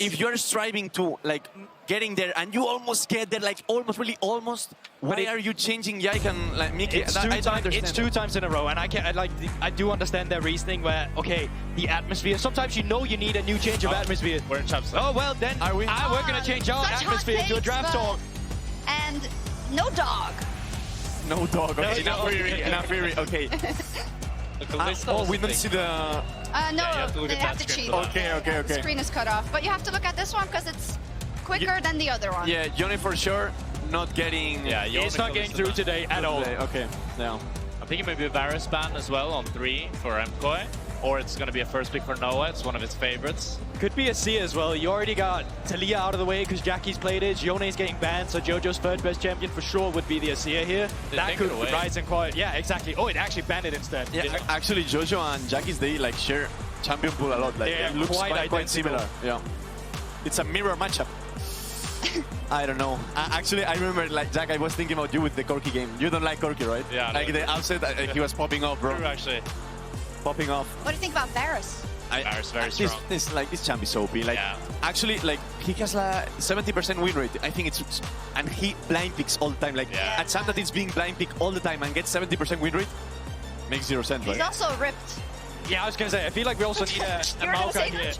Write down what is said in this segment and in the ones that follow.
if you're striving to like getting there and you almost get there, like almost, really almost, why are you changing Yike and like Mickey? It's two times in a row, and I do understand their reasoning where, okay, the atmosphere, sometimes you know you need a new change of atmosphere. We're in champs. Oh, well then, we're going to change our atmosphere to a draft talk. And no dog. No dog, okay, No, enough theory, okay. Oh, we don't see the... No, they have to cheat. Okay. The screen is cut off. But you have to look at this one because it's quicker than the other one. Yeah, Yone for sure not getting... Yeah, it's not getting through today at all. Okay, yeah. I'm thinking maybe a Varus ban as well on 3 for MKOI. Or it's going to be a first pick for Noah. It's one of his favorites. Could be a Sia as well. You already got Talia out of the way because Jackie's played it. Yone's getting banned, so Jojo's third best champion for sure would be the Sia here. That could rise and quiet. Yeah, exactly. Oh, it actually banned it instead. Yeah, actually, Jojo and Jackie's, they like share champion pool a lot. Like, it looks quite similar. Yeah, it's a mirror matchup. I don't know. Actually, I remember, like, Jack, I was thinking about you with the Corki game. You don't like Corki, right? Yeah. Like the outset, he was popping off, bro. True, actually. Popping off. What do you think about Varus? Varus very strong. This champ is OP. Like, actually, like, he has a 70% win rate. I think it's, and he blind picks all the time. Like, a champ that is being blind picked all the time and gets 70% win rate makes 0 sense, right? He's also ripped. Yeah, I was going to say, I feel like we also need a Maokai here.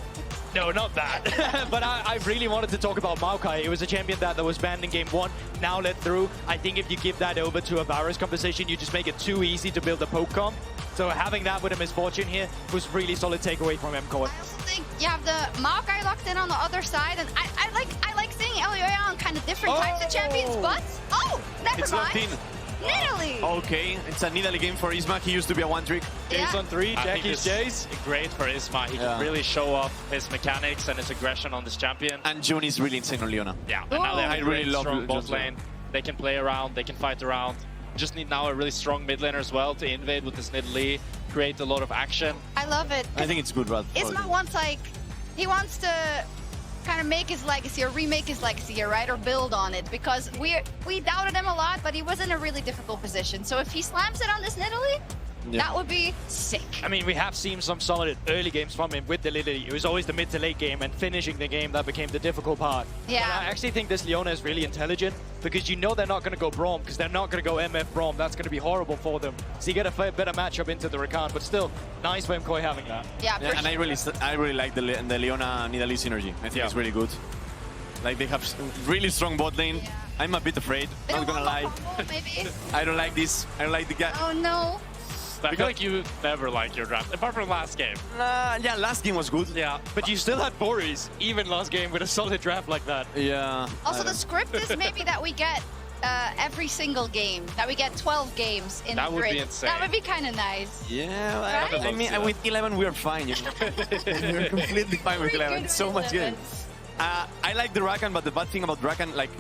No, not that. But I really wanted to talk about Maokai. It was a champion that was banned in game 1, now let through. I think if you give that over to a Varus composition, you just make it too easy to build a poke comp. So having that with a misfortune here was really solid takeaway from MKOI. I also think you have the Maokai locked in on the other side, and I like seeing Elyoya on kind of different types of champions, but never mind. Nidalee! Okay, it's a Nidalee game for Isma. He used to be a one-trick. Jace on 3, Jackie's Jace. Great for Isma. He can really show off his mechanics and his aggression on this champion. And June is really insane on Leona. Yeah, and now they have a really strong bot lane. They can play around, they can fight around. Just need now a really strong mid laner as well to invade with this Nidalee, create a lot of action. I love it. I think it's good, Rad. Isma wants, like, he wants to kind of make his legacy or remake his legacy here, right? Or build on it, because we doubted him a lot, but he was in a really difficult position. So if he slams it on this Nidalee, that would be sick. I mean, we have seen some solid early games from him with the Nidalee. It was always the mid to late game and finishing the game that became the difficult part. Yeah. But I actually think this Leona is really intelligent because you know they're not going to go Braum because they're not going to go MF Braum. That's going to be horrible for them. So you get a better matchup into the Rakan, but still nice for MKOI having that. Yeah, and I really like the Leona Nidalee synergy. I think it's really good. Like, they have really strong bot lane. Yeah. I'm a bit afraid, not gonna lie. Maybe. I don't like this. I don't like the guy. Oh no. I feel like you never like your draft, apart from last game. Yeah, last game was good. Yeah, but you still had Boris, even last game, with a solid draft like that. Yeah. Also, the script is maybe that we get every single game, that we get 12 games in the grid. That would be insane. That would be kind of nice. Yeah, right? I mean, with 11 we're fine. You know? We're completely fine with 11. It's so much good. I like the Rakan, but the bad thing about Rakan, like,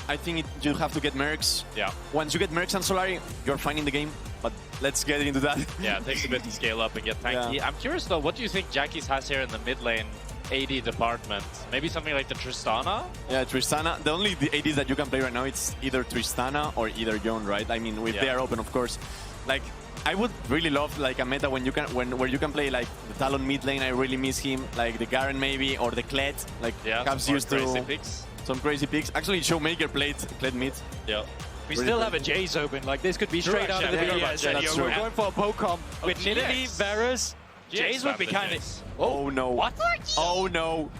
I think you have to get Mercs. Yeah. Once you get Mercs and Solari, you're fine in the game. But let's get into that. Yeah, it takes a bit to scale up and get tanky. Yeah. I'm curious though, what do you think Jackie's has here in the mid lane AD department? Maybe something like the Tristana? Yeah, Tristana. The only ADs that you can play right now, it's either Tristana or either Jon, right? I mean, if they are open, of course. Like, I would really love like a meta when you can where you can play like the Talon mid lane. I really miss him. Like the Garen maybe or the Kled. Like Caps used to picks. Some crazy picks. Actually, Showmaker played Kled mid. Yeah. We still have a Jace open. Like, this could be straight out of the BS. We're going for a poke comp with Nidalee, Varus. Jace would be kind of... Oh no. What? Oh no.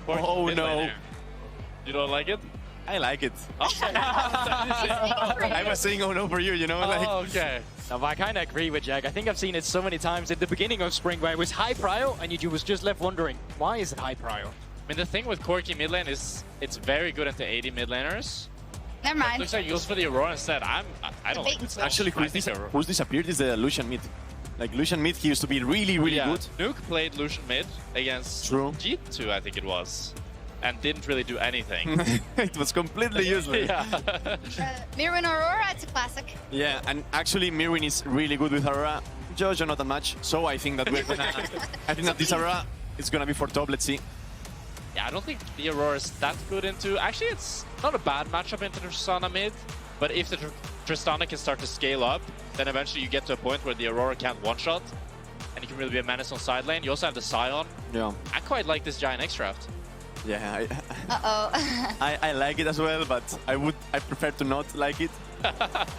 Oh no. You don't like it? I like it. I was saying oh no for you, you know? Like, okay. No, but I kind of agree with Jack. I think I've seen it so many times at the beginning of Spring where it was high prio and you was just left wondering, why is it high prio? I mean, the thing with Corki mid lane is it's very good into 80 mid laners. Never mind. It looks like he goes for the Aurora instead. I don't like this. Actually, who's disappeared is the Lucian mid. Like, Lucian mid, he used to be really, really good. Nuke played Lucian mid against G2, I think it was, and didn't really do anything. It was completely useless. Myrwn Aurora, it's a classic. Yeah, and actually Myrwn is really good with Aurora. Jojo not that much, so I think that we're gonna... I think that this Aurora is gonna be for top, let's see. Yeah, I don't think the Aurora is that good into... Actually, it's not a bad matchup into Tristana mid, but if the Tristana can start to scale up, then eventually you get to a point where the Aurora can't one-shot, and you can really be a menace on side lane. You also have the Sion. Yeah. I quite like this GIANTX draft. Yeah, Uh-oh. I like it as well, but I prefer to not like it.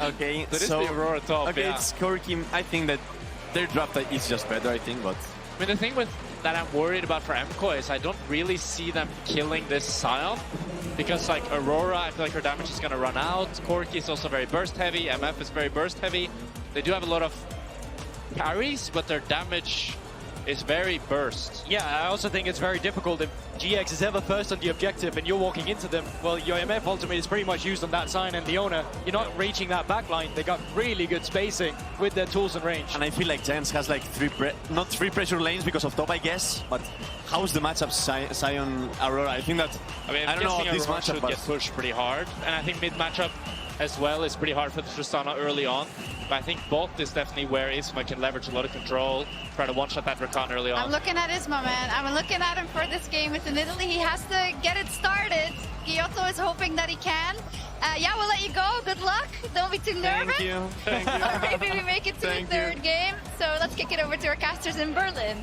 Okay, That is so the Aurora top, okay, yeah. it's Corki. I think that their draft is just better, I think, but I mean, the thing that I'm worried about for MKOI is I don't really see them killing this Sion. Because like Aurora, I feel like her damage is going to run out. Corki is also very burst heavy. MF is very burst heavy. They do have a lot of parries, but their damage is very burst. Yeah, I also think it's very difficult if GX is ever first on the objective and you're walking into them. Well, your MF ultimate is pretty much used on that Sion and Leona. You're not reaching that backline. They got really good spacing with their tools and range. and I feel like Giants has like not three pressure lanes because of top, I guess, but how's the matchup Sion Aurora? I think that I mean, I don't know guessing this Aurora matchup, should but get pushed pretty hard. And I think mid matchup as well is pretty hard for the Tristana early on. But I think bot is definitely where Isma can leverage a lot of control, try to one-shot that Rakan early on. I'm looking at Isma, man. I'm looking at him for this game. It's in Italy. He has to get it started. Giotto is hoping that he can. Yeah, we'll let you go. Good luck. Don't be too nervous. Thank you. Thank you. Or maybe we make it to the Thank third you. game. So let's kick it over to our casters in Berlin.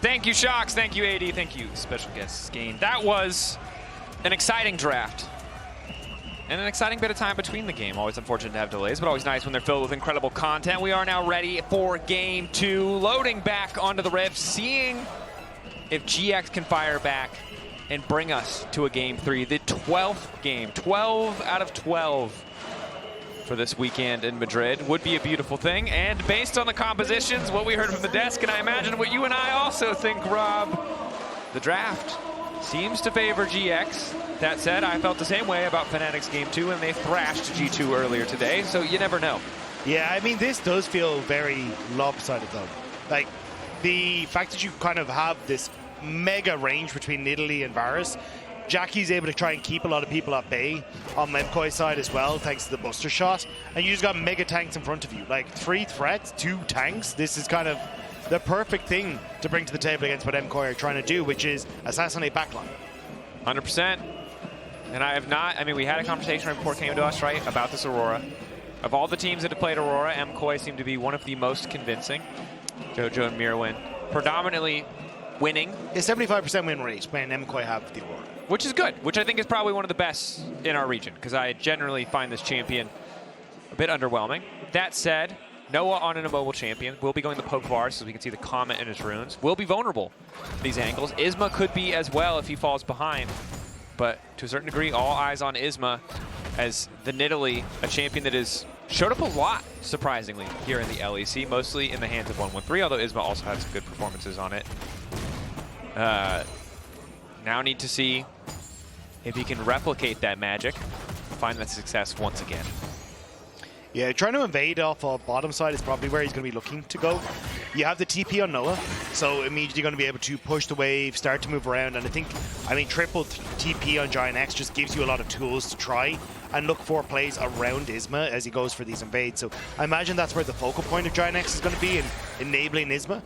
Thank you, Shocks. Thank you, AD. Thank you, special guest Skane. That was an exciting draft. And an exciting bit of time between the game. Always unfortunate to have delays, but always nice when they're filled with incredible content. We are now ready for game 2. Loading back onto the Rift, seeing if GX can fire back and bring us to a game 3. The 12th game. 12 out of 12 for this weekend in Madrid would be a beautiful thing. And based on the compositions, what we heard from the desk, and I imagine what you and I also think, Rob, the draft seems to favor GX. That said, I felt the same way about Fnatic's game 2 and they thrashed G2 earlier today, so you never know. Yeah, I mean, this does feel very lopsided though. Like, the fact that you kind of have this mega range between Nidalee and Varus, Jackie's able to try and keep a lot of people at bay on the MKOI side as well, thanks to the buster shot, and you just got mega tanks in front of you. Like, 3 threats, 2 tanks, this is kind of the perfect thing to bring to the table against what MKOI are trying to do, which is assassinate backline. 100%. And I have not, I mean, we had a conversation right before it came to us, right, about this Aurora. Of all the teams that have played Aurora, MKOI seemed to be one of the most convincing. Jojo and Myrwn predominantly winning. A 75% win rate when MKOI have the Aurora. Which is good, which I think is probably one of the best in our region, because I generally find this champion a bit underwhelming. That said, Noah on an immobile champion will be going the poke bar, so we can see the comment in his runes. Will be vulnerable to these angles. Isma could be as well if he falls behind. But to a certain degree, all eyes on Isma as the Nidalee, a champion that has showed up a lot, surprisingly, here in the LEC, mostly in the hands of 113, although Isma also had some good performances on it. Now need to see if he can replicate that magic, find that success once again. Yeah, trying to invade off of bottom side is probably where he's going to be looking to go. You have the TP on Noah, so immediately going to be able to push the wave, start to move around, and I mean, triple TP on GIANTX just gives you a lot of tools to try and look for plays around Isma as he goes for these invades. So I imagine that's where the focal point of GIANTX is going to be, in enabling Isma.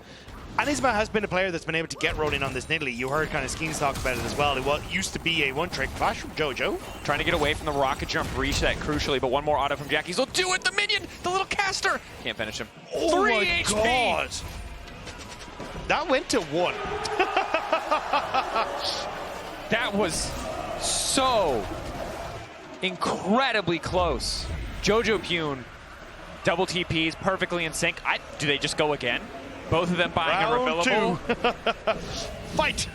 And Isma has been a player that's been able to get rolling on this Nidalee. You heard kind of Skeens talk about it as well. It used to be a one-trick flash from Jojo. Trying to get away from the rocket jump, reach that crucially, but one more auto from Jackie's will do it. The minion, the little caster. Can't finish him. Oh 3 my HP. God. That went to 1. That was so incredibly close. Jojopyun, double TPs, perfectly in sync. Do they just go again? Both of them buying Round a refillable. 2. Fight!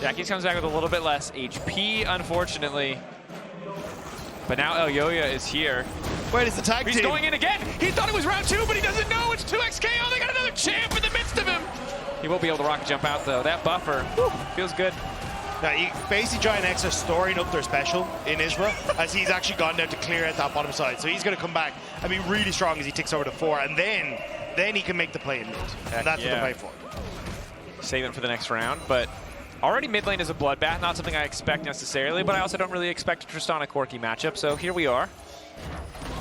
Jackie's comes back with a little bit less HP, unfortunately. But now Elyoya is here. Wait, it's the tag He's team. going in again. He thought it was round 2, but he doesn't know. It's 2x KO. They got another champ in the midst of him. He won't be able to rocket jump out, though. That buffer feels good. Now, basically, GIANTX are storing up their special in Isma as he's actually gone down to clear out that bottom side. So he's going to come back and be really strong as he ticks over to 4, and then he can make the play in mid. And that's what they play for. Save it for the next round, but already mid lane is a bloodbath, not something I expect necessarily, but I also don't really expect a Tristana Corki matchup, so here we are.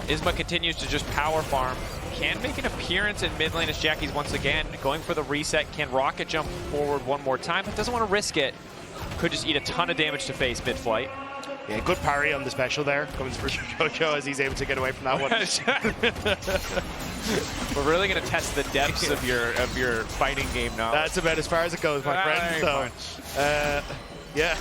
Isma continues to just power farm. Can make an appearance in mid lane as Jackie's once again going for the reset. Can rocket jump forward one more time, but doesn't want to risk it. Could just eat a ton of damage to face mid-flight. Yeah, good parry on the special there. Comes for Jojo as he's able to get away from that one. We're really going to test the depths of your fighting game knowledge. That's about as far as it goes, my friend. So, yeah.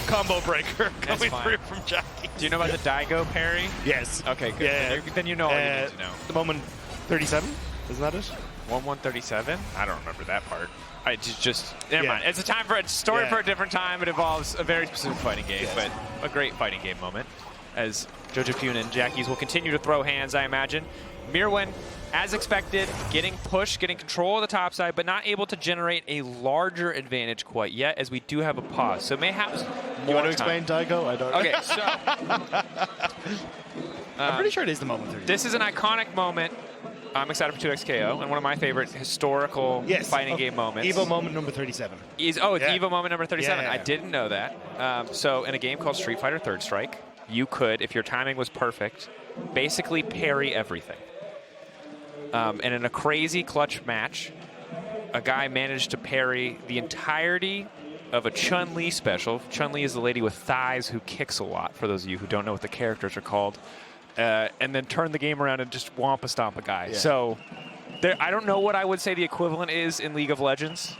Combo breaker coming through from Jackie. Do you know about the Daigo parry? Yes. Okay, good. Yeah. Then you know all you need to know. The moment 37, isn't that it? 1-1-37? I don't remember that part. I just never mind. It's a story for a different time. It involves a very specific fighting game, but a great fighting game moment. As Jojopyun and Jackies will continue to throw hands, I imagine. Myrwn, as expected, getting pushed, getting control of the top side, but not able to generate a larger advantage quite yet, as we do have a pause. So may have more You want to explain Daigo? I don't know. Okay, so I'm pretty sure it is the moment 37. this is an iconic moment. I'm excited for 2XKO, and one of my favorite historical fighting game moments. Evo moment number 37. It's Evo moment number 37. Yeah. I didn't know that. So in a game called Street Fighter Third Strike, you could, if your timing was perfect, basically parry everything. And in a crazy clutch match, a guy managed to parry the entirety of a Chun-Li special. Chun-Li is the lady with thighs who kicks a lot, for those of you who don't know what the characters are called. And then turn the game around and just wampa stomp a guy. Yeah. So I don't know what I would say the equivalent is in League of Legends.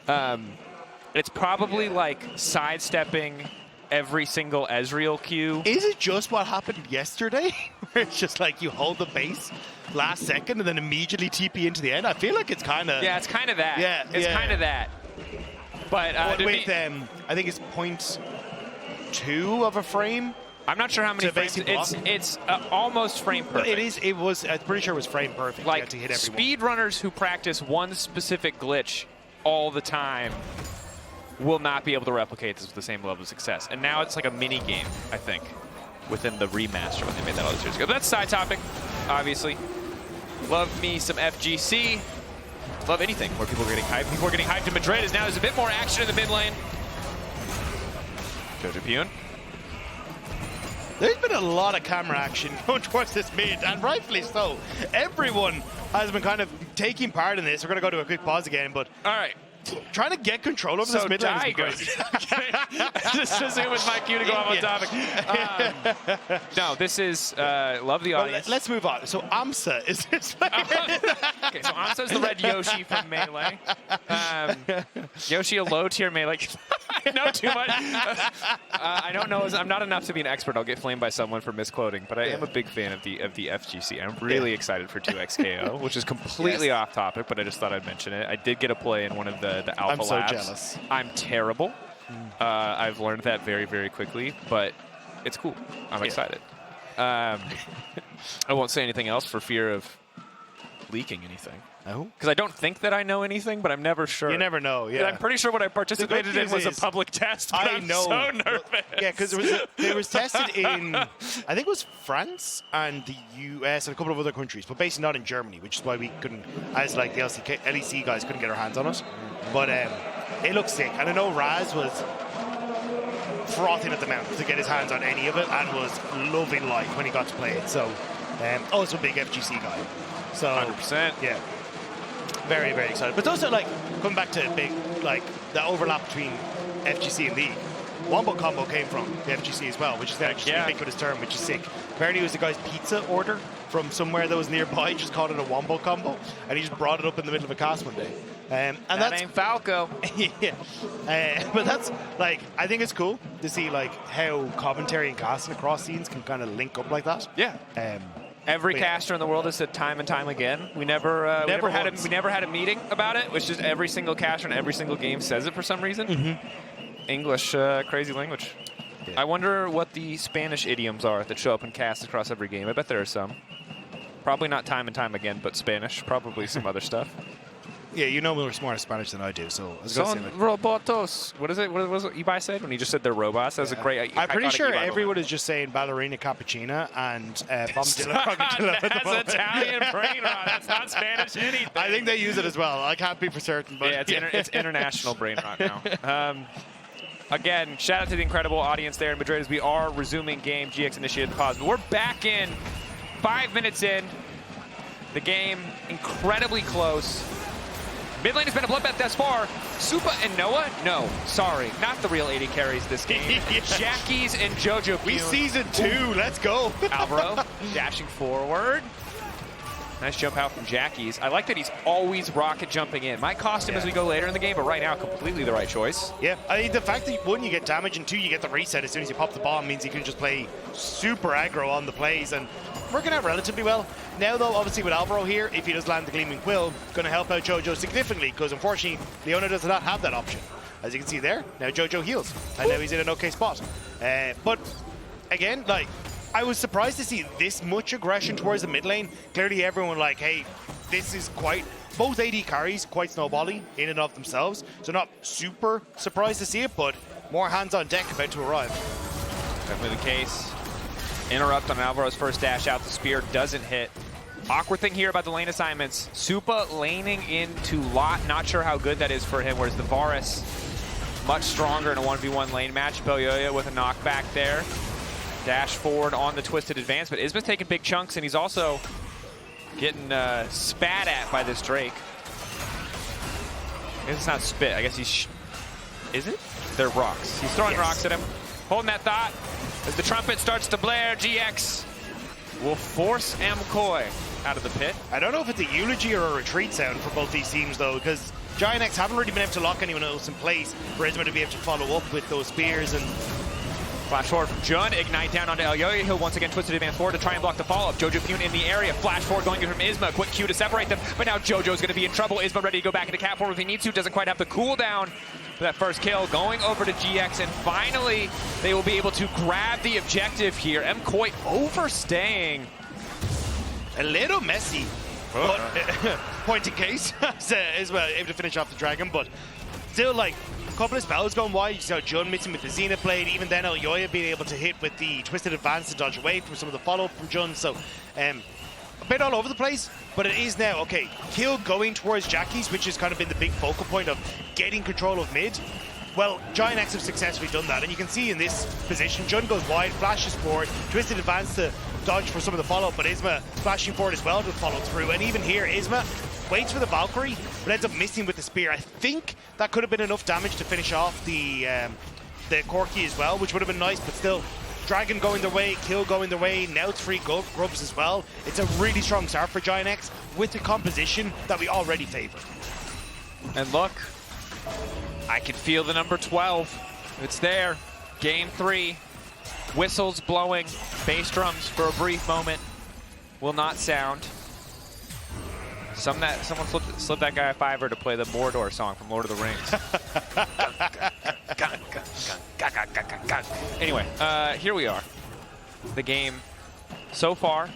It's probably like sidestepping every single Ezreal Q. Is it just what happened yesterday? Where it's just like you hold the base last second and then immediately TP into the end? I feel like it's kind of... Yeah, it's kind of that. Yeah, it's kind of that. But I think it's 0.2 of a frame. I'm not sure how many frames. It's almost frame perfect. I'm pretty sure it was frame perfect. Like to hit everyone. Speedrunners who practice one specific glitch all the time will not be able to replicate this with the same level of success. And now it's like a mini game, I think, within the remaster when they made that all those years ago. But that's a side topic, obviously. Love me some FGC. Love anything where people are getting hyped. People are getting hyped in Madrid as now there's a bit more action in the mid lane. Jojopyun. There's been a lot of camera action going towards this mid, and rightfully so. Everyone has been kind of taking part in this. We're going to go to a quick pause again, but all right, trying to get control over this mid lane. Just assume it's my cue to go off on topic. No, this is love the audience. Let's move on. So AMSA is this player. Okay, so AMSA is the red Yoshi from Melee. Yoshi, a low tier Melee. I know too much. I don't know. I'm not enough to be an expert. I'll get flamed by someone for misquoting, but I am a big fan of the FGC. I'm really excited for 2XKO, which is completely off topic, but I just thought I'd mention it. I did get a play in one of the Alpha Labs. I'm so jealous. I'm terrible. I've learned that very, very quickly, but it's cool. I'm excited. I won't say anything else for fear of leaking anything. No? Because I don't think that I know anything, but I'm never sure. You never know, yeah. And I'm pretty sure what I participated in was a public test, but I'm so nervous. Yeah, because it was tested in, I think it was France and the US and a couple of other countries, but basically not in Germany, which is why we couldn't, as like the LEC guys couldn't get our hands on it. But it looks sick. And I know Raz was frothing at the mouth to get his hands on any of it and was loving life when he got to play it. So, also a big FGC guy. So 100%. Yeah. Very, very excited. But also, like, coming back to big, like, the overlap between FGC and League. Wombo combo came from the FGC as well, which is actually a ubiquitous term, which is sick. Apparently, it was the guy's pizza order from somewhere that was nearby, just called it a Wombo combo, and he just brought it up in the middle of a cast one day. And that ain't Falco. Yeah. But that's, like, I think it's cool to see, like, how commentary and casting across scenes can kind of link up like that. Yeah. Every caster in the world has said time and time again. We never had a meeting about it. It's just every single caster in every single game says it for some reason. English, crazy language. Yeah. I wonder what the Spanish idioms are that show up in casts across every game. I bet there are some. Probably not time and time again, but Spanish. Probably some other stuff. Yeah, you know more Spanish than I do, so I was Son robotos. What is it? What was it Ibai said when he just said they're robots? That was a great. I'm pretty sure everyone is just saying ballerina cappuccina and bombadilla crocodilla. That's Italian brain rot. That's not Spanish anything. I think they use it as well. I can't be for certain, but yeah, it's international brain rot now. Again, shout out to the incredible audience there in Madrid as we are resuming game. GX initiated the pause, but we're back in. 5 minutes in. The game incredibly close. Mid lane has been a bloodbath thus far. Supa and Noah? No, sorry. Not the real AD carries this game. Jackies and Jojopyun. We season 2. Let's go. Alvaro dashing forward. Nice jump out from Jackie's. I like that he's always rocket jumping in. Might cost him as we go later in the game, but right now, completely the right choice. Yeah, I mean, the fact that one, you get damage, and two, you get the reset as soon as you pop the bomb means you can just play super aggro on the plays and working out relatively well. Now, though, obviously with Alvaro here, if he does land the Gleaming Quill, going to help out Jojo significantly because, unfortunately, Leona does not have that option. As you can see there, now Jojo heals, and now he's in an okay spot. But, again, like, I was surprised to see this much aggression towards the mid lane. Clearly everyone like, hey, this is quite, both AD carries quite snowbally in and of themselves. So not super surprised to see it, but more hands on deck about to arrive. Definitely the case. Interrupt on Alvaro's first dash out. The spear doesn't hit. Awkward thing here about the lane assignments. Supa laning into Lot. Not sure how good that is for him, whereas the Varus much stronger in a 1v1 lane match. Elyoya with a knockback there. Dash forward on the twisted advance, but Isma's taking big chunks, and he's also getting spat at by this Drake. I guess it's not spit. I guess he's... Is it? They're rocks. He's throwing rocks at him. Holding that thought. As the trumpet starts to blare, GX will force MKOI out of the pit. I don't know if it's a eulogy or a retreat sound for both these teams, though, because GIANTX haven't really been able to lock anyone else in place for Isma to be able to follow up with those spears. And flash forward from Jun, ignite down onto Elyoya. He'll once again twisted advance forward to try and block the follow-up. Jojopyun in the area, flash forward going from Isma. Quick Q to separate them, but now Jojo's going to be in trouble. Isma ready to go back into cap forward if he needs to. Doesn't quite have the cooldown for that first kill. Going over to GX, and finally they will be able to grab the objective here. MKOI overstaying. A little messy, but point in case. Isma able to finish off the dragon, but still like couple of spells going wide. You saw Jun mixing with the Zenith Blade, even then Elyoya being able to hit with the Twisted Advance to dodge away from some of the follow-up from Jun. So a bit all over the place, but it is now, okay, kill going towards Jackie's, which has kind of been the big focal point of getting control of mid. Well, GIANTX have successfully done that, and you can see in this position, Jun goes wide, flashes forward, Twisted Advance to dodge for some of the follow-up, but Isma flashing forward as well to follow through. And even here, Isma waits for the Valkyrie, but ends up missing with the spear. I think that could have been enough damage to finish off the Corki as well, which would have been nice, but still, Dragon going their way, kill going their way, now it's 3 grubs as well. It's a really strong start for GIANTX with the composition that we already favor. And look, I can feel the number 12. It's there. Game 3. Whistles blowing, bass drums for a brief moment will not sound. Someone slipped that guy a $5 to play the Mordor song from Lord of the Rings. Anyway, here we are. The game, so far,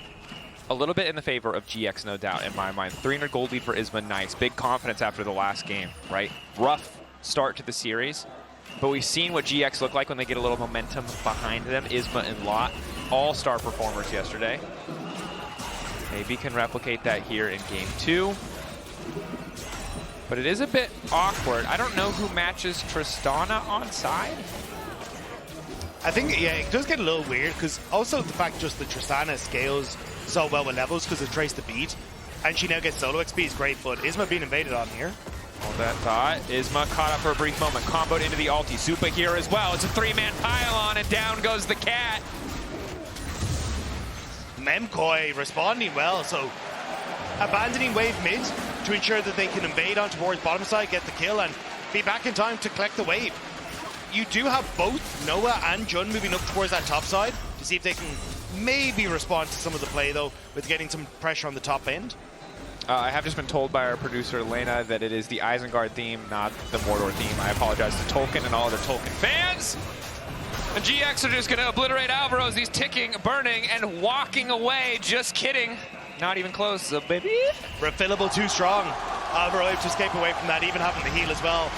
a little bit in the favor of GX, no doubt, in my mind. 300 gold lead for Isma, nice. Big confidence after the last game, right? Rough start to the series, but we've seen what GX look like when they get a little momentum behind them. Isma and Lot, all-star performers yesterday. Maybe can replicate that here in game 2. But it is a bit awkward. I don't know who matches Tristana on side. I think, yeah, it does get a little weird, because also the fact just that Tristana scales so well with levels because of Trace the Beat, and she now gets solo XP is great, but Isma being invaded on here. Hold that thought. Isma caught up for a brief moment. Comboed into the ulti. Supa here as well. It's a 3-man pile-on, and down goes the cat. MKOI responding well, so abandoning wave mid to ensure that they can invade on towards bottom side, get the kill, and be back in time to collect the wave. You do have both Noah and Jun moving up towards that top side to see if they can maybe respond to some of the play, though, with getting some pressure on the top end. I have just been told by our producer, Leona, that it is the Isengard theme, not the Mordor theme. I apologize to Tolkien and all other Tolkien fans. And GX are just going to obliterate Alvaro as he's ticking, burning, and walking away. Just kidding. Not even close, so baby. Refillable too strong. Alvaro able to escape away from that, even having the heal as well.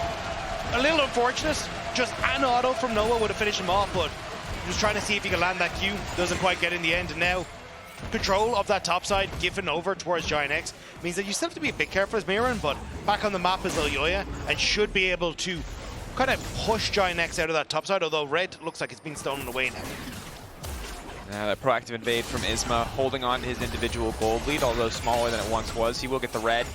A little unfortunate. Just an auto from Noah would have finished him off, but just trying to see if he can land that Q. Doesn't quite get in the end, and now control of that top side given over towards GIANTX means that you still have to be a bit careful as Myrwn, but back on the map is Elyoya, and should be able to kind of push GIANTX out of that top side, although red looks like it's been stolen away now. Now that proactive invade from Isma, holding on to his individual gold lead, although smaller than it once was. He will get the red,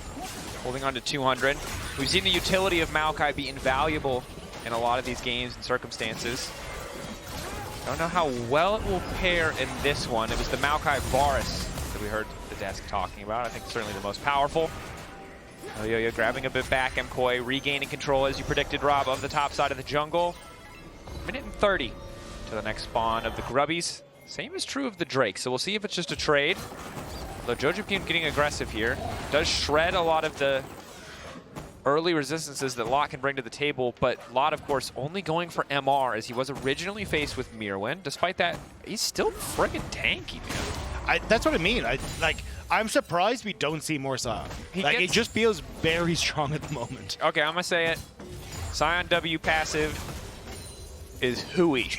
holding on to 200. We've seen the utility of Maokai be invaluable in a lot of these games and circumstances. Don't know how well it will pair in this one. It was the Maokai Varus that we heard the desk talking about. I think certainly the most powerful. Elyoya grabbing a bit back. MKOI regaining control, as you predicted, Rob, of the top side of the jungle. Minute and 30 to the next spawn of the Grubbies. Same is true of the Drake, so we'll see if it's just a trade. Though Jojopyun getting aggressive here. Does shred a lot of the early resistances that Lot can bring to the table, but Lot, of course, only going for MR as he was originally faced with Myrwn. Despite that, he's still friggin' tanky, man. That's what I mean. I'm surprised we don't see more Sion. It just feels very strong at the moment. Okay, I'm gonna say it. Sion W passive is hooey.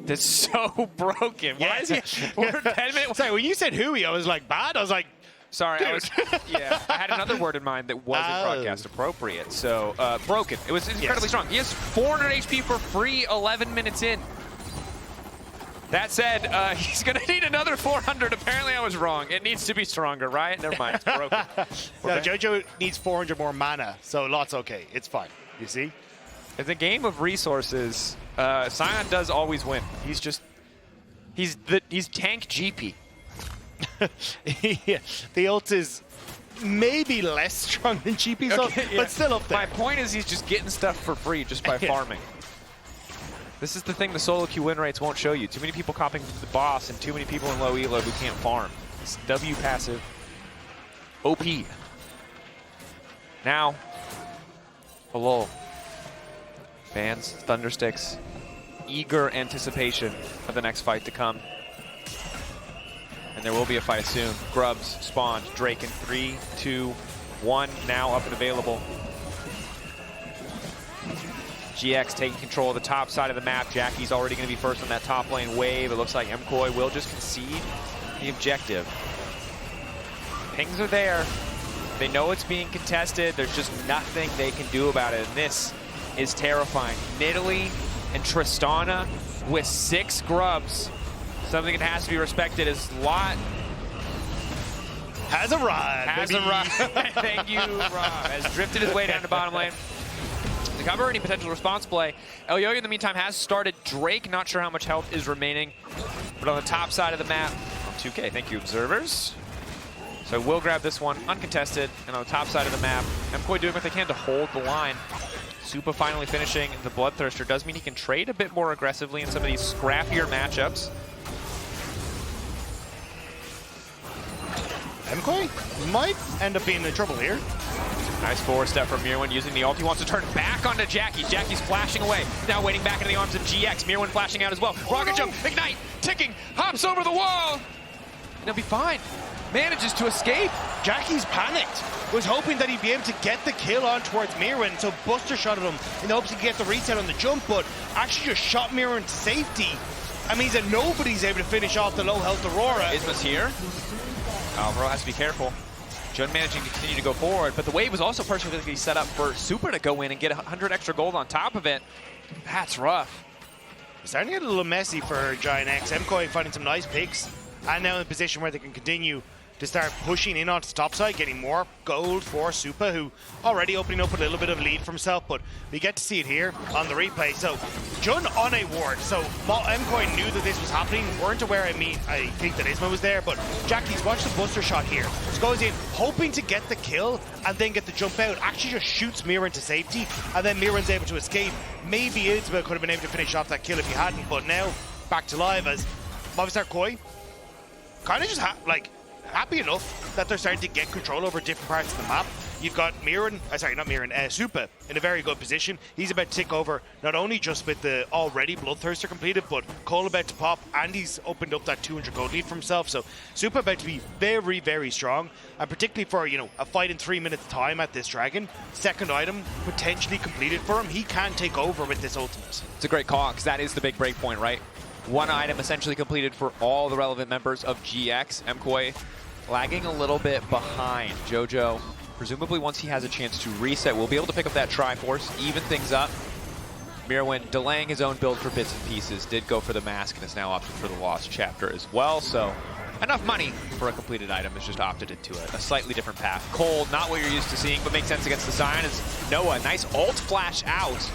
That's so broken. Why is he? We're 10 minutes. Sorry, when you said hooey, I was like, bad? I was like, sorry, I had another word in mind that wasn't broadcast appropriate. So, broken. It was incredibly strong. He has 400 HP for free 11 minutes in. That said, he's going to need another 400. Apparently, I was wrong. It needs to be stronger, right? Never mind. It's broken. No, Jojo needs 400 more mana, so Lot's okay. It's fine. You see? It's a game of resources. Sion does always win. He's tank GP. Yeah, the ult is maybe less strong than GP, but still up there. My point is he's just getting stuff for free just by farming. This is the thing the solo queue win rates won't show you. Too many people copying the boss and too many people in low elo who can't farm. It's W passive. OP. Now, a lull. Fans, Thundersticks, eager anticipation of the next fight to come. And there will be a fight soon. Grubs spawned. Drake in 3, 2, 1. Now up and available. GX taking control of the top side of the map. Jackie's already going to be first on that top lane wave. It looks like MKOI will just concede the objective. Pings are there. They know it's being contested. There's just nothing they can do about it. And this is terrifying. Nidalee and Tristana with 6 grubs. Something that has to be respected is Lot has arrived. Thank you, Rob. Has drifted his way down to bottom lane. To cover any potential response play, Elyoya in the meantime has started Drake. Not sure how much health is remaining, but on the top side of the map, on 2K, thank you, observers. So we'll grab this one uncontested, and on the top side of the map, MKOI doing what they can to hold the line. Supa finally finishing the Bloodthirster does mean he can trade a bit more aggressively in some of these scrappier matchups. MKOI might end up being in trouble here. Nice forward step from Myrwn using the ult. He wants to turn back onto Jackie. Jackie's flashing away. Now waiting back into the arms of GX. Myrwn flashing out as well. Rocket jump, ignite, ticking, hops over the wall. And he'll be fine. Manages to escape. Jackie's panicked. Was hoping that he'd be able to get the kill on towards Myrwn, so Buster shot at him in the hopes he could get the reset on the jump, but actually just shot Myrwn to safety. That means that nobody's able to finish off the low health Aurora. Isma's here. Alvaro has to be careful. Jun managing to continue to go forward, but the wave was also perfectly set up for Supa to go in and get 100 extra gold on top of it. That's rough. It's starting to get a little messy for GIANTX. MKOI finding some nice picks, and now in a position where they can continue to start pushing in onto the top side, getting more gold for Supa, who already opening up a little bit of lead for himself, but we get to see it here on the replay. So Jun on a ward, so MKOI knew that this was happening, weren't aware. I think that Isma was there, but Jackie's watched the Buster shot here. Just goes in, hoping to get the kill and then get the jump out. Actually just shoots Myrwn to safety, and then Myrwn's able to escape. Maybe Isma could have been able to finish off that kill if he hadn't, but now back to live as Movistar KOI kind of just happy enough that they're starting to get control over different parts of the map. You've got Supa in a very good position. He's about to take over, not only just with the already Bloodthirster completed, but Cole about to pop, and he's opened up that 200 gold lead for himself. So Supa about to be very, very strong, and particularly for, a fight in 3 minutes time at this Dragon. Second item potentially completed for him. He can take over with this ultimate. It's a great call, because that is the big break point, right? One item essentially completed for all the relevant members of GX. MKOI lagging a little bit behind. Jojo, presumably once he has a chance to reset, will be able to pick up that Triforce, even things up. Myrwn delaying his own build for bits and pieces, did go for the mask and is now opted for the Lost Chapter as well. So enough money for a completed item, has just opted into a slightly different path. Cole, not what you're used to seeing, but makes sense against the Sion, is Noah. Nice ult flash out.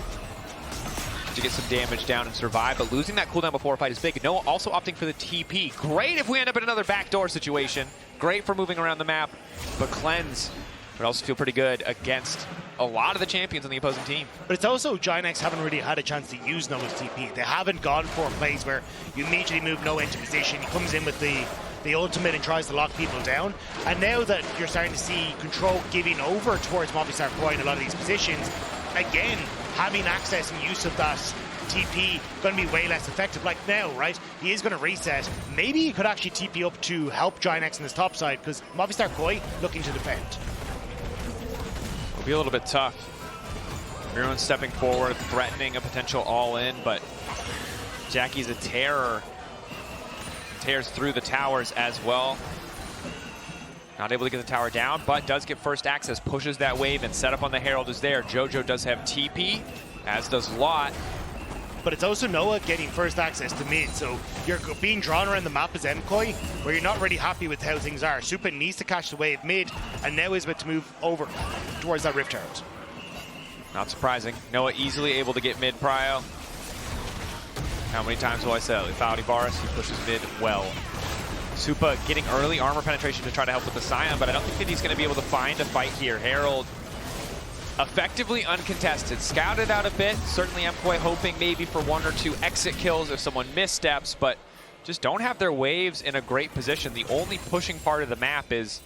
to get some damage down and survive, but losing that cooldown before a fight is big. Noah also opting for the TP. Great if we end up in another backdoor situation. Great for moving around the map, but cleanse would also feel pretty good against a lot of the champions on the opposing team. But it's also GIANTX haven't really had a chance to use Noah's TP. They haven't gone for plays where you immediately move Noah into position. He comes in with the ultimate and tries to lock people down. And now that you're starting to see control giving over towards Movistar KOI in a lot of these positions, again, having access and use of that TP going to be way less effective. Like now, right? He is going to reset. Maybe he could actually TP up to help GIANTX on his top side because Movistar KOI looking to defend. It'll be a little bit tough. Myrwn stepping forward, threatening a potential all-in, but Jackie's a terror. Tears through the towers as well. Not able to get the tower down, but does get first access, pushes that wave, and setup on the Herald is there. Jojo does have TP, as does Lot. But it's also Noah getting first access to mid, so you're being drawn around the map as MKOI, where you're not really happy with how things are. Supa needs to catch the wave mid, and now is about to move over towards that Rift Herald. Not surprising. Noah easily able to get mid prio. How many times will I say it? ADC Varus, he pushes mid well. Supa getting early armor penetration to try to help with the Sion, but I don't think that he's going to be able to find a fight here. Herald effectively uncontested. Scouted out a bit. Certainly MKOI hoping maybe for 1 or 2 exit kills if someone missteps, but just don't have their waves in a great position. The only pushing part of the map is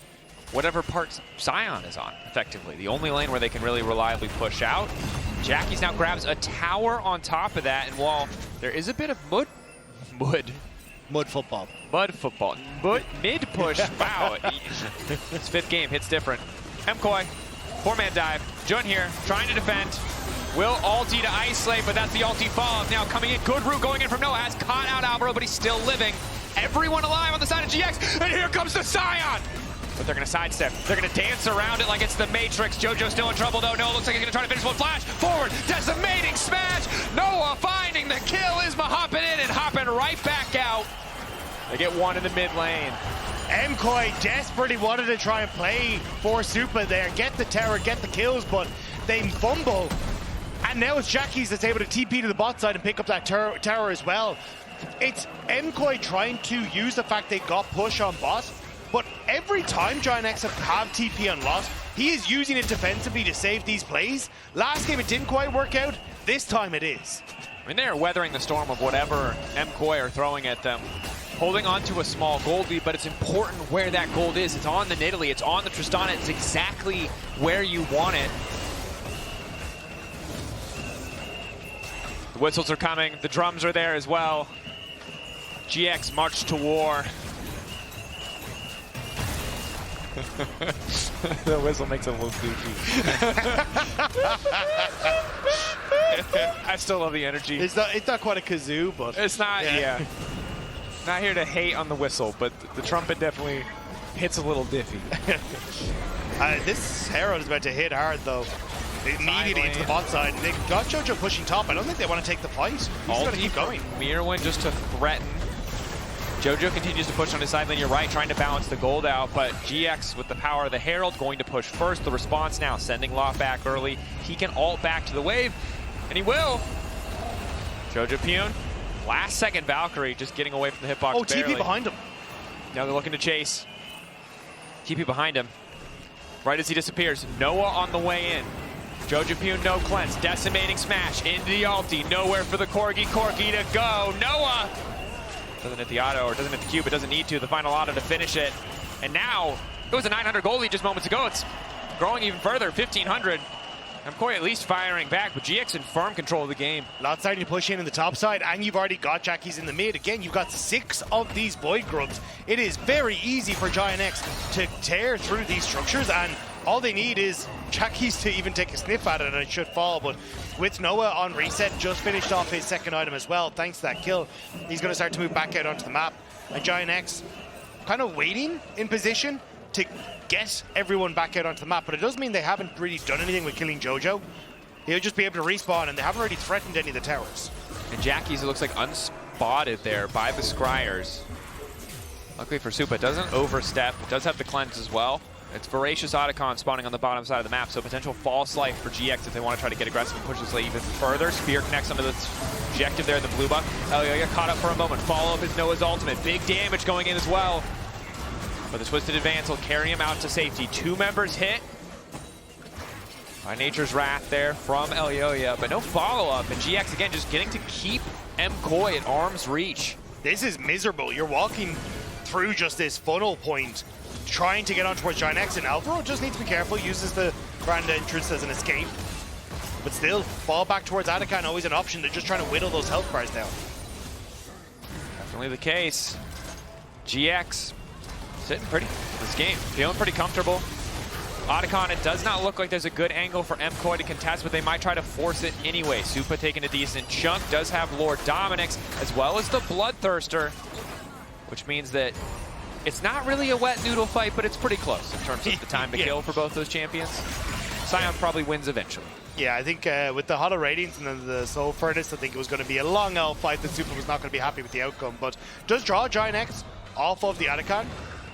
whatever part Sion is on, effectively. The only lane where they can really reliably push out. Jackie's now grabs a tower on top of that, and while there is a bit of Mud football. Mid push. Wow. It's fifth game, hits different. MKOI, 4-man dive. Jun here, trying to defend. Will ulti to isolate, but that's the ulti fall. Now coming in, good route going in from Noah. Has caught out Alvaro, but he's still living. Everyone alive on the side of GX, and here comes the Sion! But they're going to sidestep. They're going to dance around it like it's the Matrix. Jojo's still in trouble, though. Noah looks like he's going to try to finish one. Flash forward. Decimating smash. Noah finding the kill. Isma hopping in and hopping right back out. They get one in the mid lane. MKOI desperately wanted to try and play for Supa there. Get the tower, get the kills, but they fumble. And now it's Jackie's that's able to TP to the bot side and pick up that tower as well. It's MKOI trying to use the fact they got push on bot. But every time GIANTX have TP on Lot, he is using it defensively to save these plays. Last game it didn't quite work out. This time it is. I mean, they're weathering the storm of whatever MKOI are throwing at them. Holding on to a small gold lead, but it's important where that gold is. It's on the Nidalee, it's on the Tristana. It's exactly where you want it. The whistles are coming. The drums are there as well. GX march to war. The whistle makes him look goofy. I still love the energy. It's not quite a kazoo, but it's not. Yeah. Not here to hate on the whistle, but the trumpet definitely hits a little diffy. This Herald is about to hit hard though. Immediately into the bot side. They got Jojo pushing top. I don't think they want to take the fight. He's going to keep going. Myrwn just to threaten. Jojo continues to push on his side lane. You're right, trying to balance the gold out, but GX with the power of the Herald going to push first. The response now, sending Lot back early. He can ult back to the wave, and he will. Jojopyun, last second Valkyrie, just getting away from the hitbox. Oh, barely. TP behind him. Now they're looking to chase. TP behind him. Right as he disappears. Noah on the way in. Jojopyun, no cleanse. Decimating smash into the ulti. Nowhere for the Corki to go. Noah! Doesn't hit the auto, or doesn't hit the Q, but doesn't need to. The final auto to finish it. And now, it was a 900 goal lead just moments ago. It's growing even further, 1,500. MKOI at least firing back, but GX in firm control of the game. Lot starting to push in the top side, and you've already got Jackie's in the mid. Again, you've got 6 of these Void Grubs. It is very easy for GIANTX to tear through these structures, and all they need is Jackie's to even take a sniff at it, and it should fall. But with Noah on reset, just finished off his second item as well, thanks to that kill. He's going to start to move back out onto the map. And GIANTX kind of waiting in position to get everyone back out onto the map. But it does mean they haven't really done anything with killing Jojo. He'll just be able to respawn, and they haven't really threatened any of the towers. And Jackie's, it looks like, unspotted there by the Scryers. Luckily for Supa, it doesn't overstep. It does have the cleanse as well. It's Voracious Otacon spawning on the bottom side of the map, so potential false life for GX if they want to try to get aggressive and push this lane even further. Spear connects onto the objective there in the blue buff. Elyoya caught up for a moment. Follow-up is Noah's ultimate. Big damage going in as well. But the Twisted Advance will carry him out to safety. 2 members hit by Nature's Wrath there from Elyoya, but no follow-up. And GX, again, just getting to keep MKOI at arm's reach. This is miserable. You're walking through just this funnel point, trying to get on towards GIANTX, and Alvaro just needs to be careful, uses the grand entrance as an escape. But still, fall back towards Atacon, always an option. They're just trying to whittle those health bars down. Definitely the case. GX sitting pretty this game, feeling pretty comfortable. Otacon, it does not look like there's a good angle for MKOI to contest, but they might try to force it anyway. Supa taking a decent chunk, does have Lord Dominic's, as well as the Bloodthirster, which means that it's not really a wet noodle fight, but it's pretty close in terms of the time to kill for both those champions. Sion probably wins eventually. Yeah, I think with the Hollow Radiance and then the Soul Furnace, I think it was going to be a long old fight that Supa was not going to be happy with the outcome, but does draw GIANTX off of the Atacon.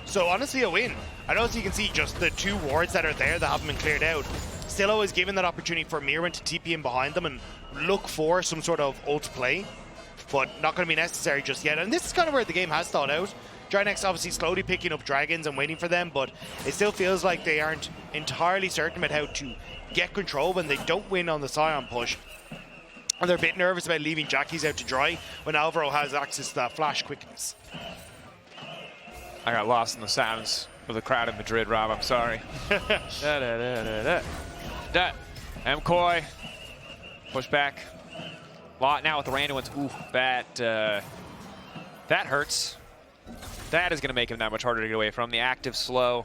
So honestly, a win. I know, as you can see, just the 2 wards that are there that haven't been cleared out. Stillo is given that opportunity for Myrwn to TP in behind them and look for some sort of ult play, but not going to be necessary just yet. And this is kind of where the game has thought out. GIANTX obviously slowly picking up dragons and waiting for them, but it still feels like they aren't entirely certain about how to get control when they don't win on the Sion push. And they're a bit nervous about leaving Jackies out to dry when Alvaro has access to that flash quickness. I got lost in the sounds of the crowd in Madrid, Rob. I'm sorry. MKOI push back. Lot now with the random ones. Ooh, that hurts. That is going to make him that much harder to get away from. The active slow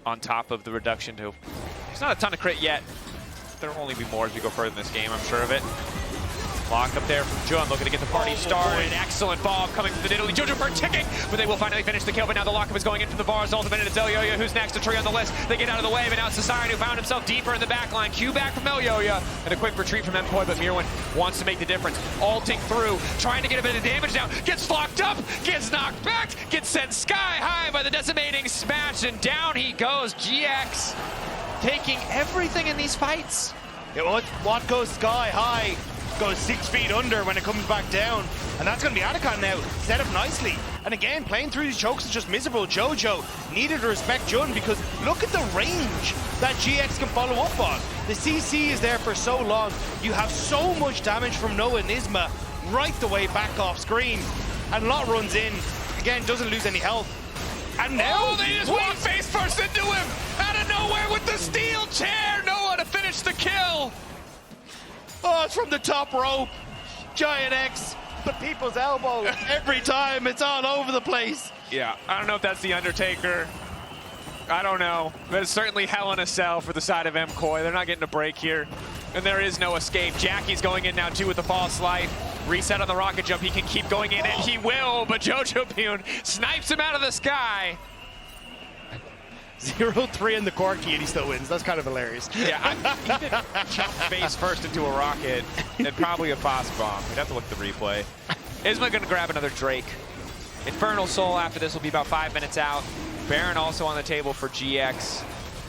on top of the reduction to... There's not a ton of crit yet. There will only be more as we go further in this game, I'm sure of it. Locked up there from Jun, looking to get the party started. Excellent bomb coming from the Nidalee. Jojopyun ticking, but they will finally finish the kill. But now the lockup is going in from the Varus ultimate, and it's Elyoya who's next to tree on the list. They get out of the way, but now it's Sion who found himself deeper in the back line. Q back from Elyoya, and a quick retreat from MKOI, but Myrwn wants to make the difference. Alting through, trying to get a bit of damage down. Gets locked up, gets knocked back, gets sent sky high by the decimating smash, and down he goes. GX taking everything in these fights. Yeah, what goes sky high goes 6 feet under when it comes back down, and that's going to be Atacon now, set up nicely. And again, playing through these chokes is just miserable. Jojo needed to respect Jun because look at the range that GX can follow up on. The CC is there for so long. You have so much damage from Noah and Isma right the way back off screen, and Lot runs in, again, doesn't lose any health. And now they just walk face first into him out of nowhere with the steel chair. Noah to finish the kill. Oh, it's from the top rope. GIANTX, the people's elbow. Every time, it's all over the place. Yeah, I don't know if that's the Undertaker. I don't know. But it's certainly Hell in a Cell for the side of MKOI. They're not getting a break here. And there is no escape. Jackie's going in now, too, with the false life. Reset on the rocket jump. He can keep going in, and he will. But Jojopyun snipes him out of the sky. 0-3 in the Corki, and he still wins. That's kind of hilarious. Yeah, he did jump face first into a rocket and probably a boss bomb. We'd have to look at the replay. Isma going to grab another Drake. Infernal Soul after this will be about 5 minutes out. Baron also on the table for GX.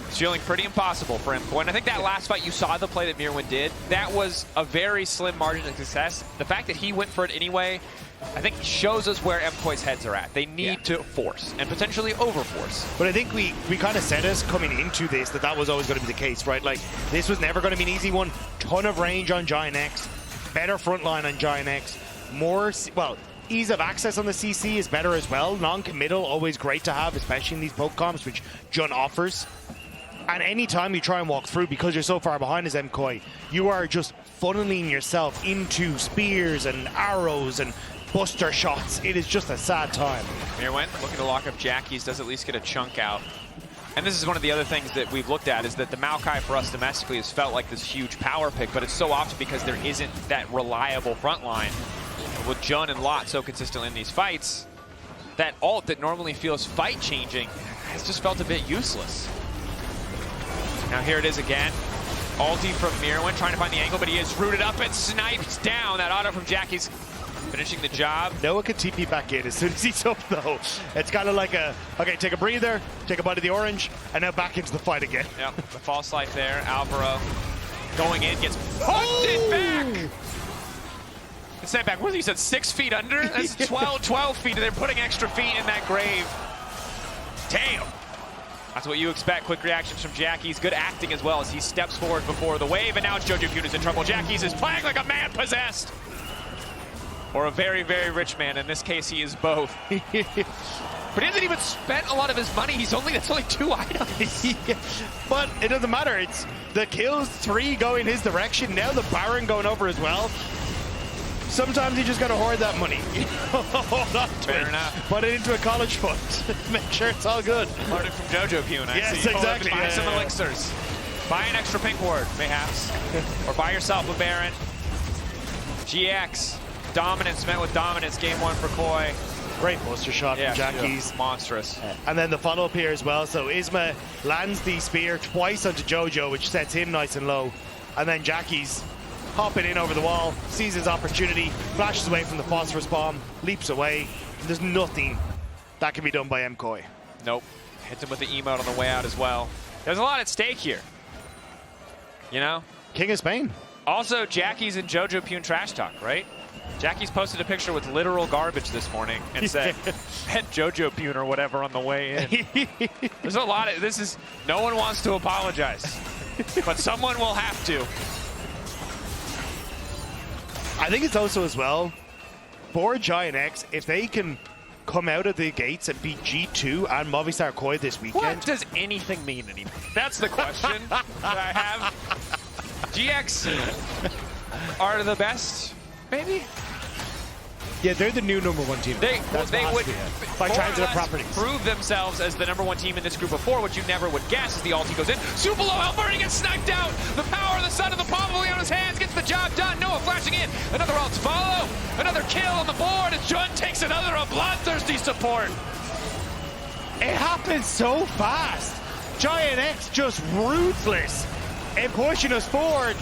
It's feeling pretty impossible for MKOI. And I think that last fight, you saw the play that Myrwn did. That was a very slim margin of success. The fact that he went for it anyway, I think shows us where MKOI's heads are at. They need to force and potentially overforce. But I think we kind of said us coming into this that was always going to be the case, right? Like, this was never going to be an easy one. Ton of range on GIANTX, better front line on GIANTX, more, well, ease of access on the CC is better as well. Non-committal, always great to have, especially in these poke comps, which Jun offers. And anytime you try and walk through, because you're so far behind as MKOI, you are just funneling yourself into spears and arrows and buster shots. It is just a sad time. Myrwn looking to lock up Jackie's, does at least get a chunk out. And this is one of the other things that we've looked at, is that the Maokai for us domestically has felt like this huge power pick, but it's so often because there isn't that reliable front line. With Jun and Lot so consistent in these fights, that ult that normally feels fight-changing has just felt a bit useless. Now here it is again. Ulti from Myrwn, trying to find the angle, but he is rooted up and sniped down. That auto from Jackie's finishing the job. Noah can TP back in as soon as he's up, though. It's kind of like a, okay, take a breather, take a bite of the orange, and now back into the fight again. Yep, the false life there. Alvaro going in, gets hooked it back. The sent back, what he said, 6 feet under? That's 12 feet, and they're putting extra feet in that grave. Damn. That's what you expect. Quick reactions from Jackie's. Good acting as well as he steps forward before the wave, and now it's Jojopyun is in trouble. Jackie's is playing like a man possessed. Or a very, very rich man. In this case, he is both. But he hasn't even spent a lot of his money. That's only 2 items. Yeah. But it doesn't matter. It's the kills, 3 going his direction. Now the Baron going over as well. Sometimes you just got to hoard that money. Hold on to Fair it. enough. Put it into a college fund. Make sure it's all good. Learned it from Jojopyun. Yes, see. exactly. Buy some Yeah. elixirs. Buy an extra pink ward, perhaps. Or buy yourself a Baron. GX. Dominance met with dominance. Game 1 for KOI. Great buster shot from Jackie's. Monstrous. And then the follow-up here as well. So Isma lands the spear twice onto Jojo, which sets him nice and low. And then Jackie's hopping in over the wall, sees his opportunity, flashes away from the phosphorus bomb, leaps away. There's nothing that can be done by MKOI. Nope. Hits him with the emote on the way out as well. There's a lot at stake here. You know? King of Spain. Also, Jackie's and Jojopyun trash talk, right? Jackie's posted a picture with literal garbage this morning and said, "Head Jojopyun or whatever on the way in." There's a lot of, no one wants to apologize, but someone will have to. I think it's also as well, for GIANTX, if they can come out of the gates and beat G2 and Movistar KOI this weekend. What does anything mean anymore? That's the question that I have. GX are the best, maybe? Yeah, they're the new #1 team. They would by more transitive or less properties prove themselves as the #1 team in this group before, which you never would guess as the ulti goes in. Super low, Alvaro gets sniped out. The power of the sun of the palm of Leona's hands gets the job done. Noah flashing in. Another ult to follow. Another kill on the board. And Jun takes another, a bloodthirsty support. It happens so fast. GIANTX just ruthless in pushing us forward.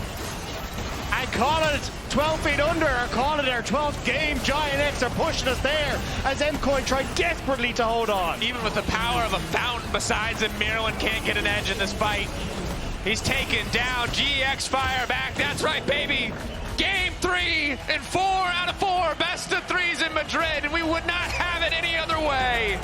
And call it 12 feet under, or call it our 12th game. GIANTX are pushing us there as MKOI try desperately to hold on. Even with the power of a fountain besides him, Myrwn can't get an edge in this fight. He's taken down. GX fire back. That's right, baby. Game 3 and 4 out of 4. Best of 3s in Madrid, and we would not have it any other way.